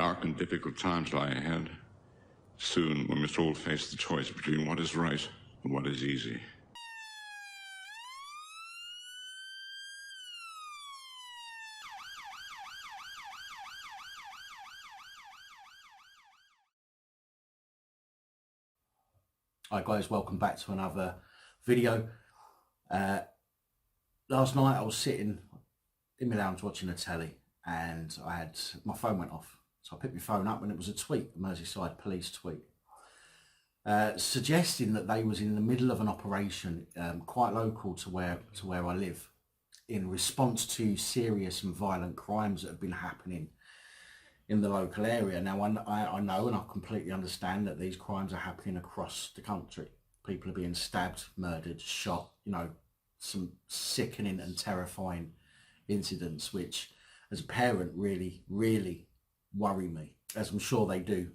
dark and difficult times lie ahead. Soon we must all face the choice between what is right and what is easy. Hi guys, welcome back to another video. Last night I was sitting in my lounge watching the telly and my phone went off. So I picked my phone up and it was a tweet, a Merseyside police tweet, suggesting that they was in the middle of an operation quite local to where I live, in response to serious and violent crimes that have been happening in the local area. Now I know and I completely understand that these crimes are happening across the country. People are being stabbed, murdered, shot, some sickening and terrifying incidents which as a parent really worry me, as I'm sure they do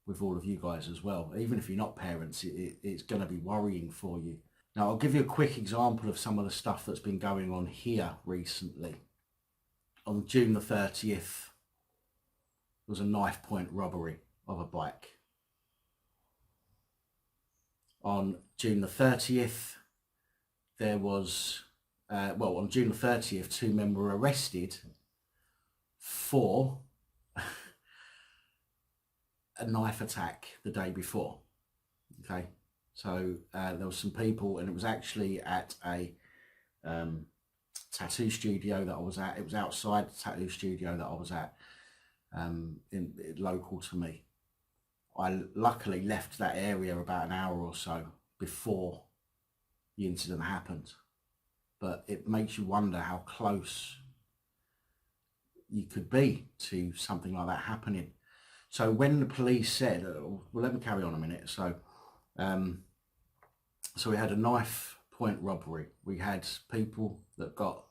with all of you guys as well. Even if you're not parents, it's going to be worrying for you. Now I'll give you a quick example of some of the stuff that's been going on here recently. On June the 30th, there was a knife point robbery of a bike. On June the 30th, there was, on June the 30th, 2 men were arrested for a knife attack the day before. Okay, so there was some people, and it was actually at a tattoo studio that I was at. It was outside the tattoo studio that I was at. Local to me. I luckily left that area about an hour or so before the incident happened, but it makes you wonder how close you could be to something like that happening. So when the police said, well, let me carry on a minute. So so we had a knife point robbery. We had people that got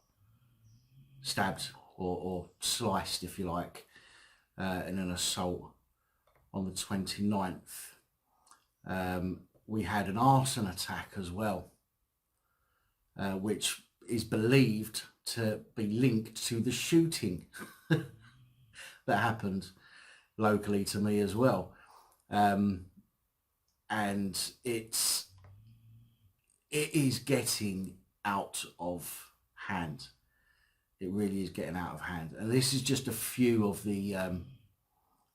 stabbed or sliced, if you like, in an assault on the 29th. We had an arson attack as well, which is believed to be linked to the shooting that happened locally to me as well. And it is getting out of hand. It really is getting out of hand, and this is just a few of the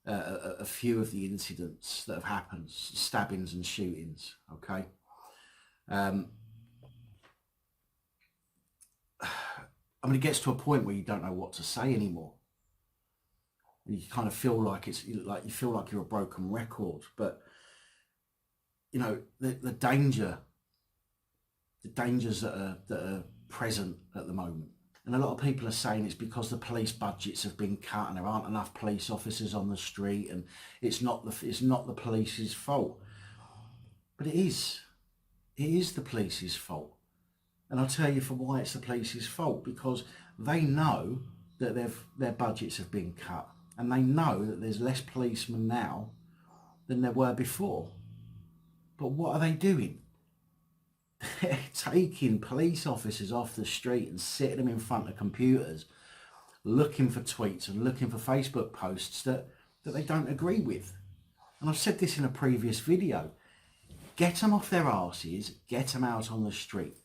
incidents that have happened, stabbings and shootings. Okay, I mean, it gets to a point where you don't know what to say anymore. You kind of feel like you feel like you're a broken record. But the dangers that are present at the moment. And a lot of people are saying it's because the police budgets have been cut and there aren't enough police officers on the street, and it's not the police's fault. But it is the police's fault. And I'll tell you for why it's the police's fault. Because they know that their budgets have been cut, and they know that there's less policemen now than there were before. But what are they doing? They're taking police officers off the street and sitting them in front of computers, looking for tweets and looking for Facebook posts that they don't agree with. And I've said this in a previous video. Get them off their arses, get them out on the street.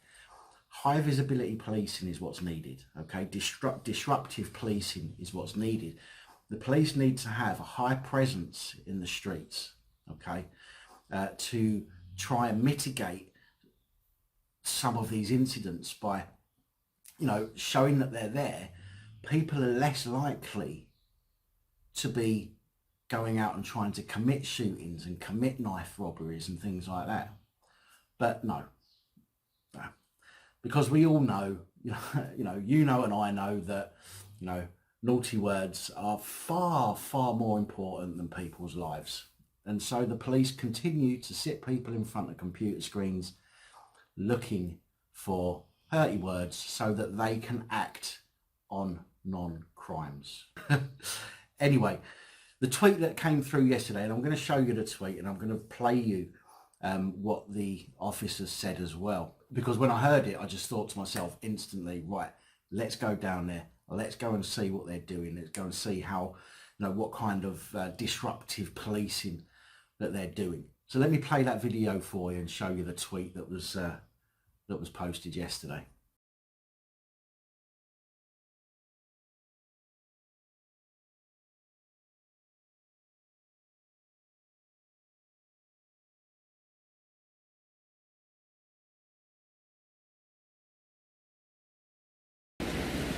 High visibility policing is what's needed. Okay, disruptive policing is what's needed. The police need to have a high presence in the streets, okay, to try and mitigate some of these incidents by, showing that they're there. People are less likely to be going out and trying to commit shootings and commit knife robberies and things like that. But no, because we all know, and I know that, naughty words are far more important than people's lives. And so the police continue to sit people in front of computer screens looking for hurty words so that they can act on non-crimes. Anyway, the tweet that came through yesterday, and I'm going to show you the tweet and I'm going to play you what the officer said as well, because when I heard it I just thought to myself instantly, right, let's go down there, let's go and see what they're doing, let's go and see how you know, what kind of disruptive policing that they're doing. So let me play that video for you and show you the tweet that was posted yesterday.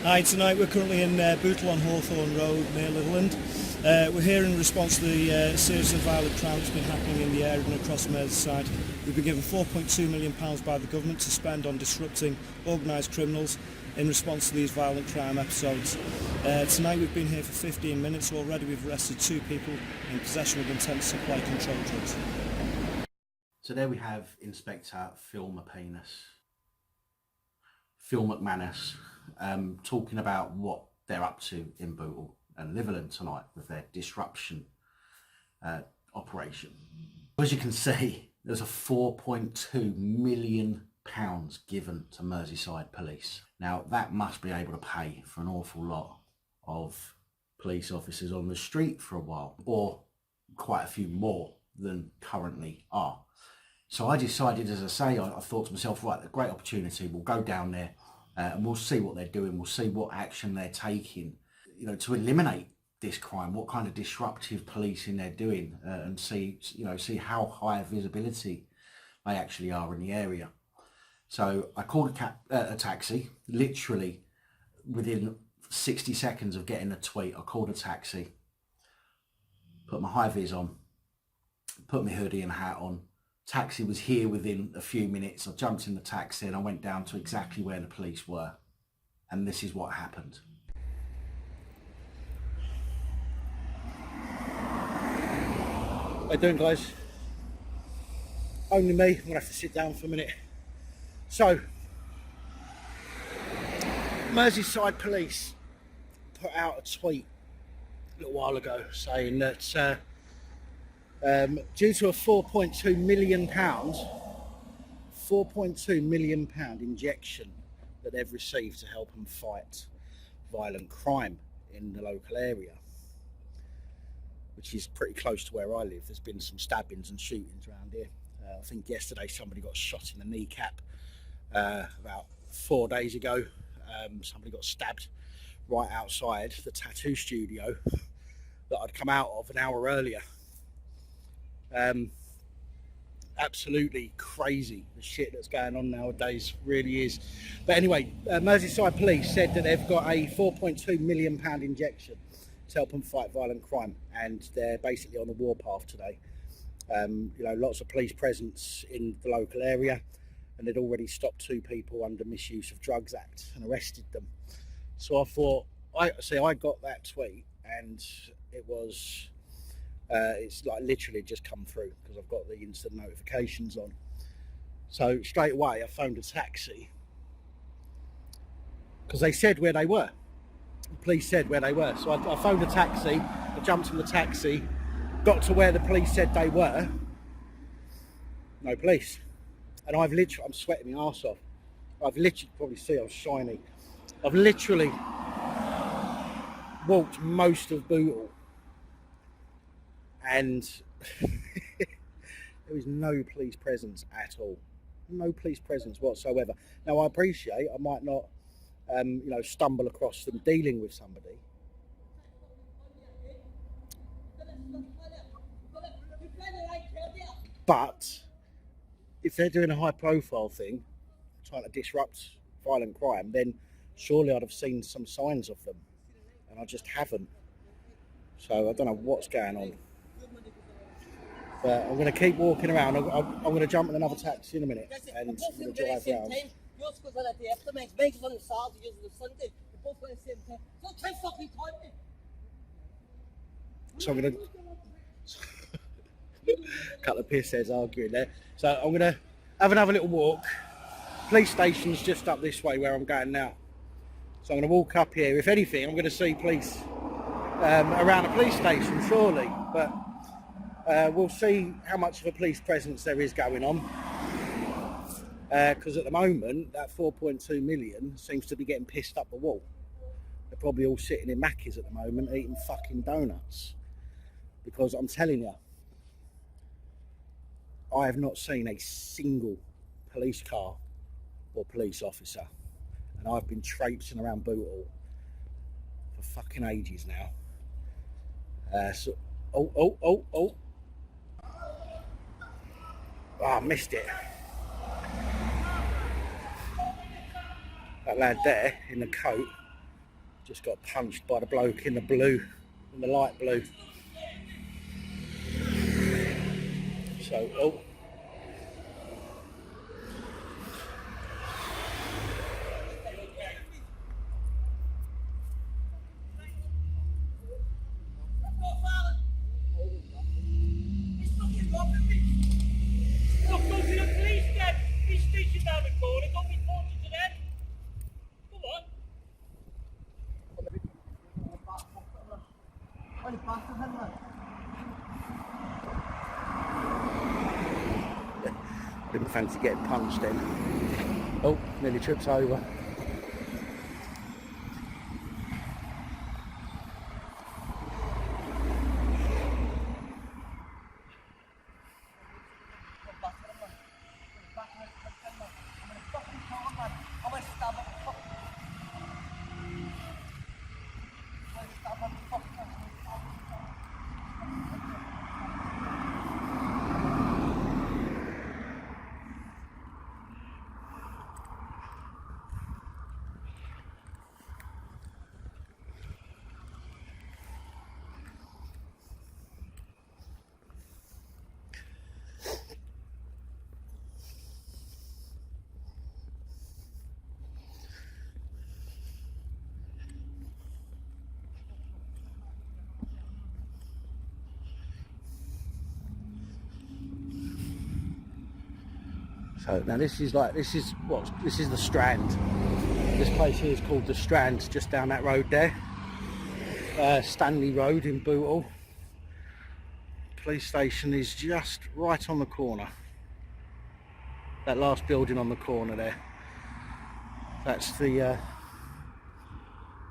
Hi, tonight we're currently in Bootle on Hawthorne Road near Litherland. We're here in response to the series of violent crime that's been happening in the area and across Merseyside. We've been given £4.2 million by the government to spend on disrupting organised criminals in response to these violent crime episodes. Tonight we've been here for 15 minutes. Already we've arrested 2 people in possession with intent to supply controlled drugs. So there we have Inspector Phil McManus talking about what they're up to in Bootle and Litherland tonight with their disruption operation. As you can see, there's a £4.2 million given to Merseyside Police. Now that must be able to pay for an awful lot of police officers on the street for a while, or quite a few more than currently are. So I decided, as I say, I thought to myself, right, a great opportunity, we'll go down there and we'll see what they're doing, we'll see what action they're taking, you know, to eliminate this crime, what kind of disruptive policing they're doing, and see how high visibility they actually are in the area. So I called a taxi, literally within 60 seconds of getting a tweet. I called a taxi, put my high vis on, put my hoodie and hat on. Taxi was here within a few minutes. I jumped in the taxi and I went down to exactly where the police were. And this is what happened. How you doing, guys? Only me. I'm gonna have to sit down for a minute. So, Merseyside Police put out a tweet a little while ago saying that due to a £4.2 million injection that they've received to help them fight violent crime in the local area, which is pretty close to where I live. There's been some stabbings and shootings around here. I think yesterday somebody got shot in the kneecap. About 4 days ago, somebody got stabbed right outside the tattoo studio that I'd come out of an hour earlier. Absolutely crazy, the shit that's going on nowadays, really is. But anyway, Merseyside Police said that they've got a £4.2 million injection to help them fight violent crime, and they're basically on the warpath today. You know, lots of police presence in the local area, and they'd already stopped 2 people under Misuse of Drugs Act and arrested them. So I thought, I got that tweet, and it was it's like literally just come through because I've got the instant notifications on. So straight away I phoned a taxi because they said where they were. The police said where they were. So I phoned a taxi, I jumped in the taxi, got to where the police said they were. No police. And I'm sweating my arse off. I've literally, probably see I'm shiny. I've literally walked most of Bootle, and there is no police presence at all. No police presence whatsoever. Now I appreciate I might not, you know, stumble across them dealing with somebody. But if they're doing a high profile thing, trying to disrupt violent crime, then surely I'd have seen some signs of them, and I just haven't. So I don't know what's going on. But I'm going to keep walking around. I'm going to jump in another taxi in a minute and I'm going to drive around. So I'm going to... a couple of pissheads arguing there. So I'm going to have another little walk. Police station's just up this way where I'm going now. So I'm going to walk up here. If anything, I'm going to see police around the police station, surely. But we'll see how much of a police presence there is going on. Because at the moment, that 4.2 million seems to be getting pissed up the wall. They're probably all sitting in Macca's at the moment eating fucking donuts. Because I'm telling you, I have not seen a single police car or police officer. And I've been traipsing around Bootle for fucking ages now. Oh, I missed it. That lad there in the coat just got punched by the bloke in the blue, in the light blue. So, oh. Didn't fancy getting punched then. Oh, nearly trips over. So now this is the Strand. This place here is called the Strand, just down that road there. Stanley Road in Bootle. Police station is just right on the corner. That last building on the corner there. That's the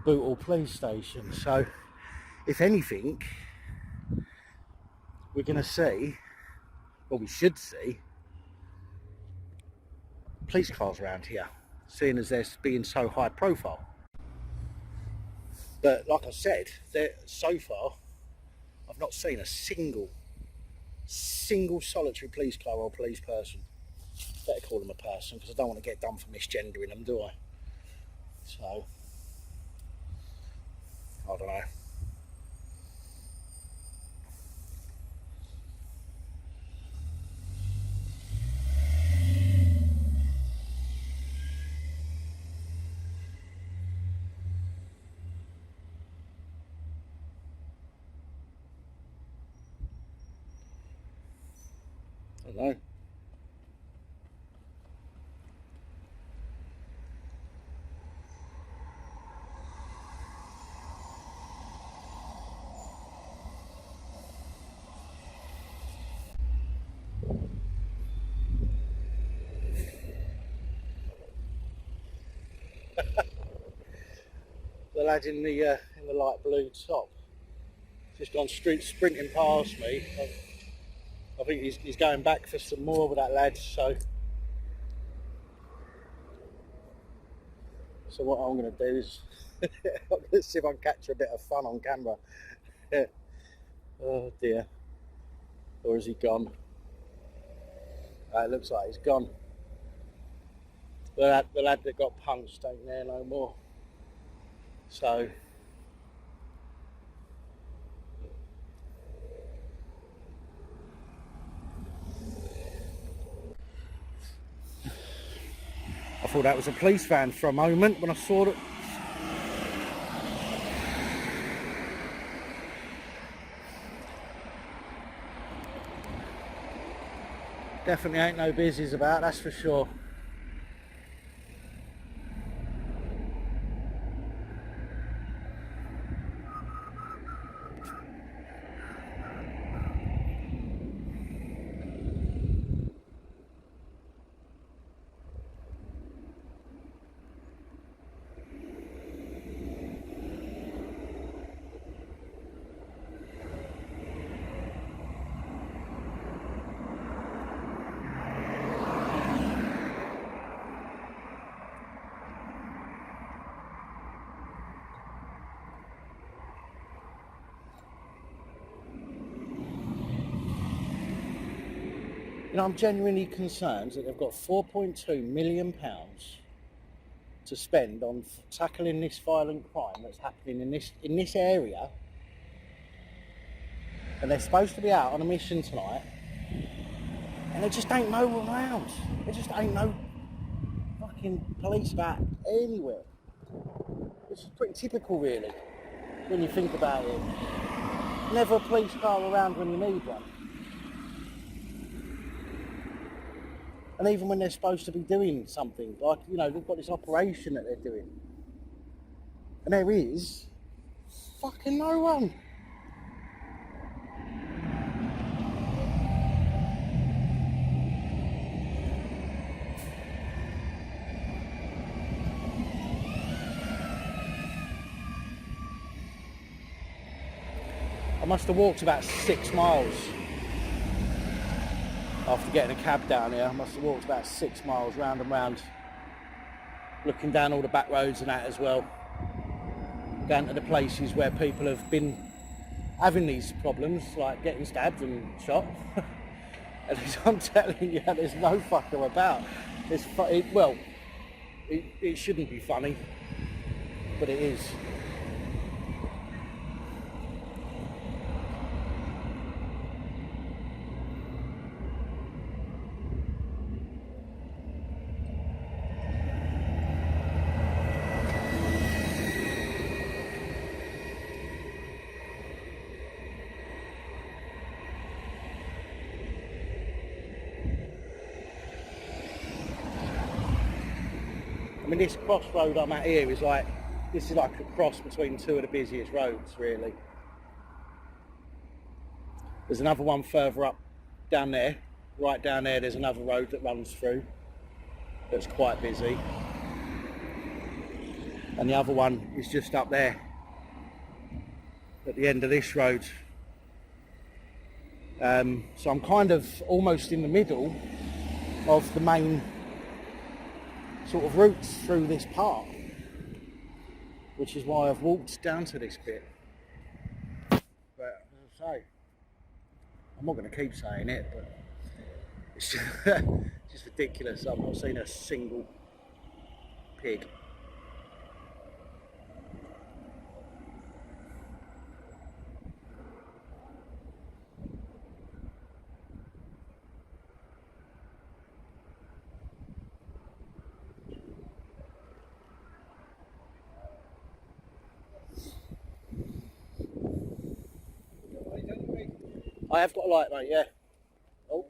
Bootle police station. So if anything, we're going to see, well, we should see, police cars around here, seeing as they're being so high profile. But like I said, so far I've not seen a single solitary police car or police person. Better call them a person, because I don't want to get done for misgendering them, do I? So I don't know. I don't know. The lad in the light blue top just gone sprinting past me. I think he's going back for some more with that lad. So what I'm going to do is I'm going to see if I can capture a bit of fun on camera. Oh dear. Or is he gone? It looks like he's gone. The lad that got punched ain't there no more. So I thought that was a police van for a moment when I saw it. Definitely ain't no business about, that's for sure. You know, I'm genuinely concerned that they've got £4.2 million to spend on tackling this violent crime that's happening in this area, and they're supposed to be out on a mission tonight, and there just ain't no one around. There just ain't no fucking police about anywhere. Which is pretty typical, really, when you think about it. Never a police car around when you need one. And even when they're supposed to be doing something, like, you know, they've got this operation that they're doing, and there is fucking no one. I must have walked about 6 miles after getting a cab down here. I must have walked about 6 miles round and round, looking down all the back roads and that as well, down to the places where people have been having these problems, like getting stabbed and shot. And as I'm telling you, there's no fucker about. It shouldn't be funny, but it is. I mean, this crossroad I'm at here is like a cross between two of the busiest roads, really. There's another one further up down there, right down there, there's another road that runs through that's quite busy. And the other one is just up there at the end of this road. So I'm kind of almost in the middle of the main sort of routes through this park, which is why I've walked down to this bit. But as I say, I'm not going to keep saying it, but it's just ridiculous. I've not seen a single pig. I have got a light, mate, yeah. Oh.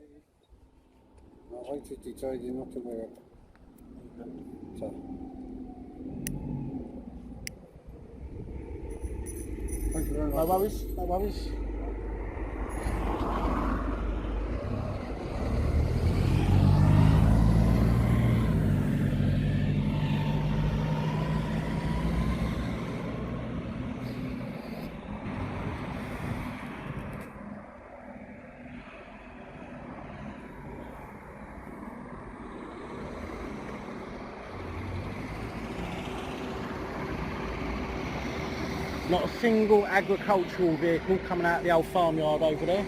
I wanted to tell you not to wear it. So. Thank you very much. No worries, no worries. Not a single agricultural vehicle coming out of the old farmyard over there.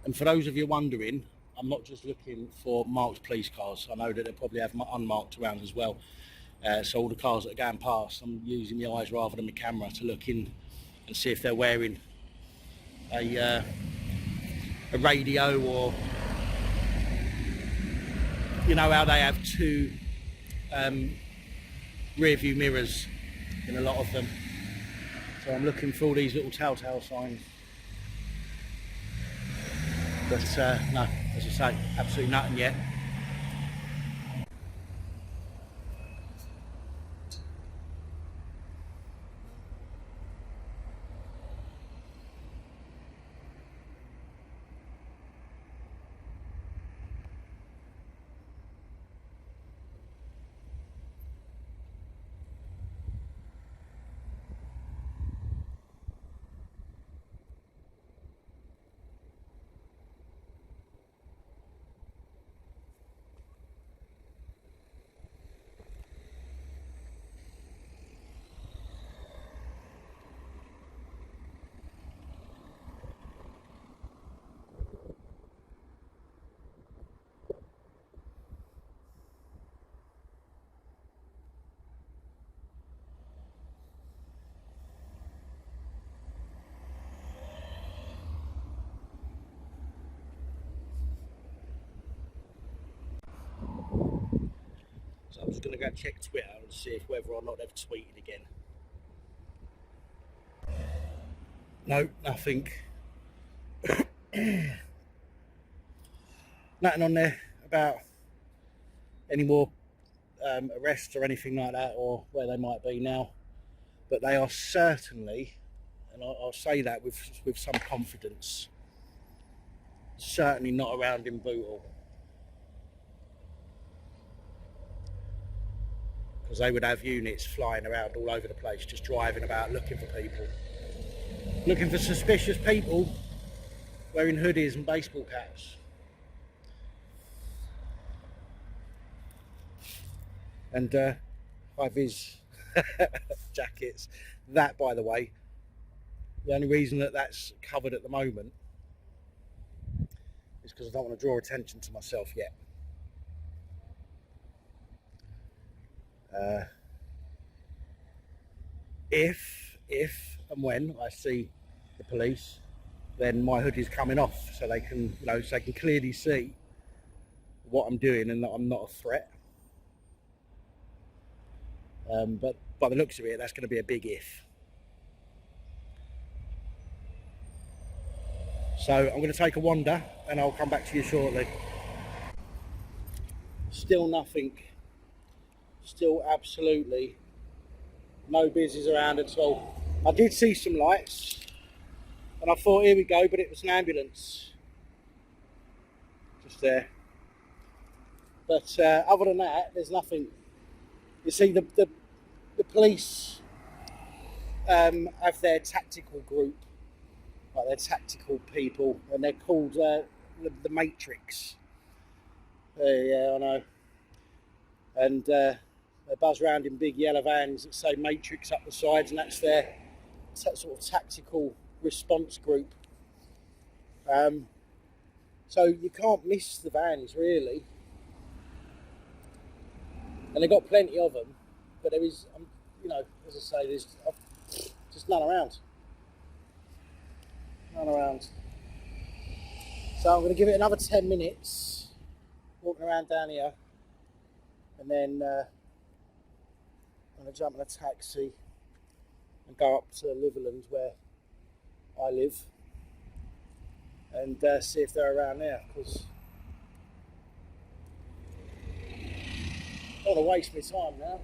And for those of you wondering, I'm not just looking for marked police cars. I know that they probably have unmarked around as well. So all the cars that are going past, I'm using the eyes rather than the camera to look in and see if they're wearing a radio, or you know how they have two rear view mirrors in a lot of them. So I'm looking for all these little telltale signs. But no, as I say, absolutely nothing yet. I'm just going to go check Twitter and see if whether or not they've tweeted again. No, nothing. Nothing on there about any more arrests or anything like that, or where they might be now. But they are certainly, and I'll say that with some confidence, certainly not around in Bootle. Because they would have units flying around all over the place, just driving about looking for people. Looking for suspicious people wearing hoodies and baseball caps. And high-vis jackets. That, by the way, the only reason that that's covered at the moment is because I don't want to draw attention to myself yet. If and when I see the police, then my hoodie's coming off, so they can, so they can clearly see what I'm doing and that I'm not a threat. But by the looks of it, that's going to be a big if. So I'm going to take a wander and I'll come back to you shortly. Still nothing. Still absolutely no business around at all. I did see some lights and I thought, here we go, but it was an ambulance just there. But other than that, there's nothing. You see, the police have their tactical group, like their tactical people, and they're called the Matrix. Yeah, I know. And they buzz around in big yellow vans that say Matrix up the sides, and that's their sort of tactical response group. So you can't miss the vans, really. And they've got plenty of them, but there is, as I say, there's just none around. None around. So I'm going to give it another 10 minutes, walking around down here, and then I'm going to jump in a taxi and go up to Litherland, where I live, and see if they're around there, because I don't want to waste my time now.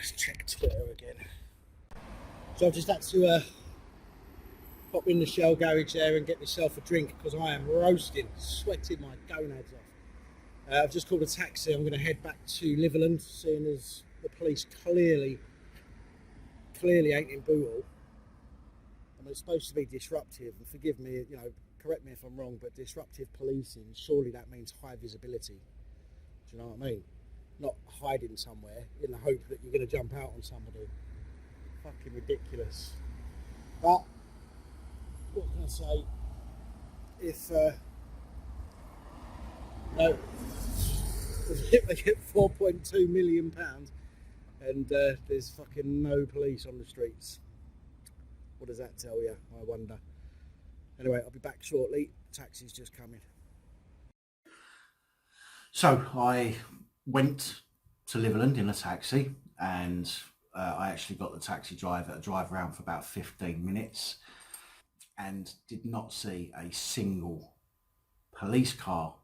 Let's check Twitter again. So I've just had to pop in the Shell garage there and get myself a drink, because I am roasting, sweating my gonads off. I've just called a taxi. I'm going to head back to Litherland, seeing as the police clearly ain't in Bootle. I mean, it's supposed to be disruptive, and forgive me, correct me if I'm wrong, but disruptive policing, surely that means high visibility. Do you know what I mean? Not hiding somewhere in the hope that you're going to jump out on somebody. Fucking ridiculous. But what can I say? If No. They get £4.2 million and there's fucking no police on the streets. What does that tell you, I wonder? Anyway, I'll be back shortly. Taxi's just coming. So I went to Litherland in a taxi, and I actually got the taxi driver to drive around for about 15 minutes and did not see a single police car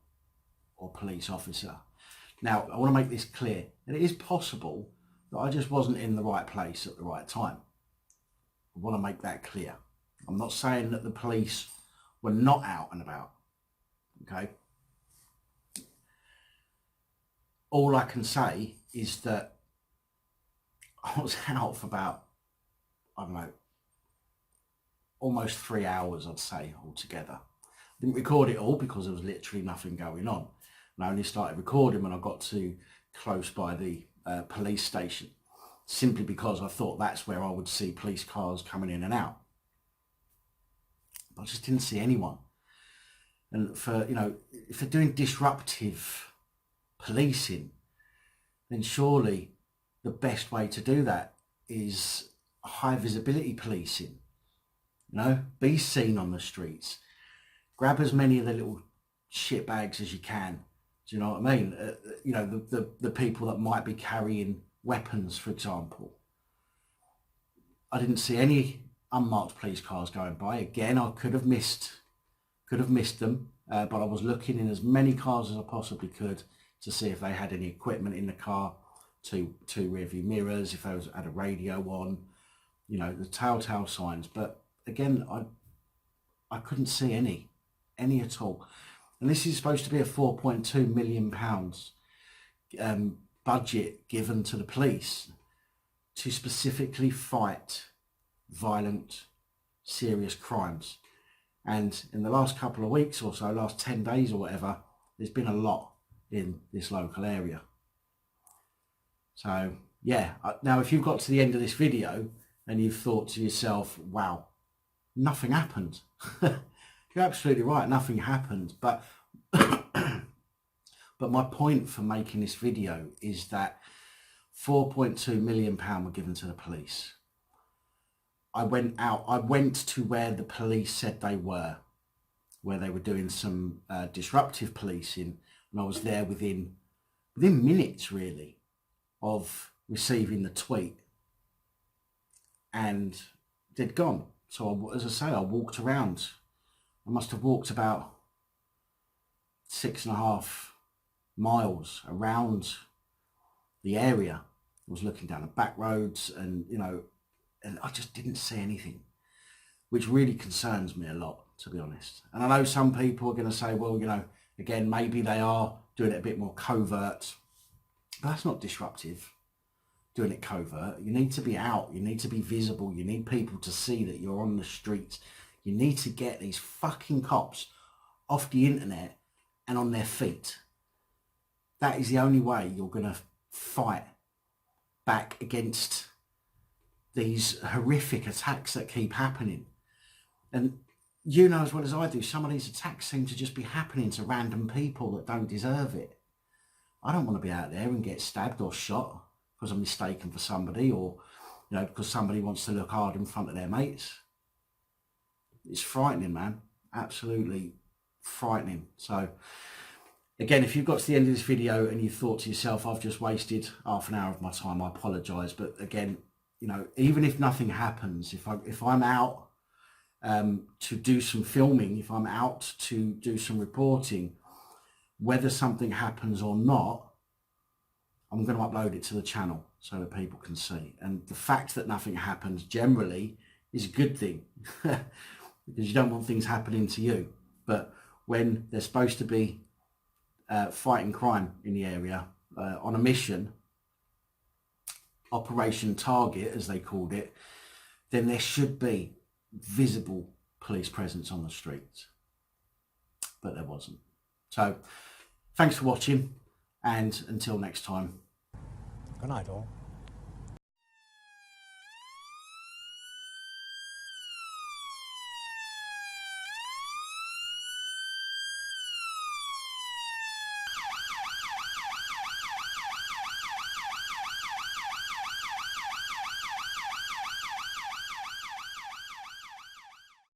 or police officer. Now, I want to make this clear, that it is possible that I just wasn't in the right place at the right time. I want to make that clear. I'm not saying that the police were not out and about, okay? All I can say is that I was out for about, I don't know, almost 3 hours, I'd say, altogether. Didn't record it all because there was literally nothing going on. And I only started recording when I got to close by the police station, simply because I thought that's where I would see police cars coming in and out. But I just didn't see anyone. And for, you know, if they're doing disruptive policing, then surely the best way to do that is high visibility policing. You know, be seen on the streets. Grab as many of the little shit bags as you can. Do you know what I mean? You know, the people that might be carrying weapons, for example. I didn't see any unmarked police cars going by. Again, I could have missed them, but I was looking in as many cars as I possibly could to see if they had any equipment in the car, two rear view mirrors, if they had a radio on, you know, the telltale signs. But again, I couldn't see any at all. And this is supposed to be a £4.2 million budget given to the police to specifically fight violent, serious crimes. And in the last couple of weeks or so, last 10 days or whatever, there's been a lot in this local area. So yeah, now if you've got to the end of this video and you've thought to yourself, wow, nothing happened. You're absolutely right, nothing happened. But but my point for making this video is that £4.2 million were given to the police. I went to where the police said they were, where they were doing some disruptive policing, and I was there within minutes really of receiving the tweet, and they'd gone. So as I say, I walked around. I must have walked about 6.5 miles around the area. I was looking down the back roads, and you know, and I just didn't see anything, which really concerns me a lot, to be honest. And I know some people are going to say, well, you know, again, maybe they are doing it a bit more covert, but that's not disruptive, doing it covert. You need to be out, you need to be visible, you need people to see that you're on the streets. You need to get these fucking cops off the internet and on their feet. That is the only way you're going to fight back against these horrific attacks that keep happening. And you know as well as I do, some of these attacks seem to just be happening to random people that don't deserve it. I don't want to be out there and get stabbed or shot because I'm mistaken for somebody, or you know, because somebody wants to look hard in front of their mates. It's frightening, man. Absolutely frightening. So again, if you've got to the end of this video and you thought to yourself, I've just wasted half an hour of my time, I apologise. But again, you know, even if nothing happens, if I'm out to do some filming, if I'm out to do some reporting, whether something happens or not, I'm going to upload it to the channel so that people can see. And the fact that nothing happens generally is a good thing because you don't want things happening to you. But when they're supposed to be fighting crime in the area on a mission, Operation Target as they called it, then there should be visible police presence on the streets, but there wasn't. So thanks for watching, and until next time. Good night all.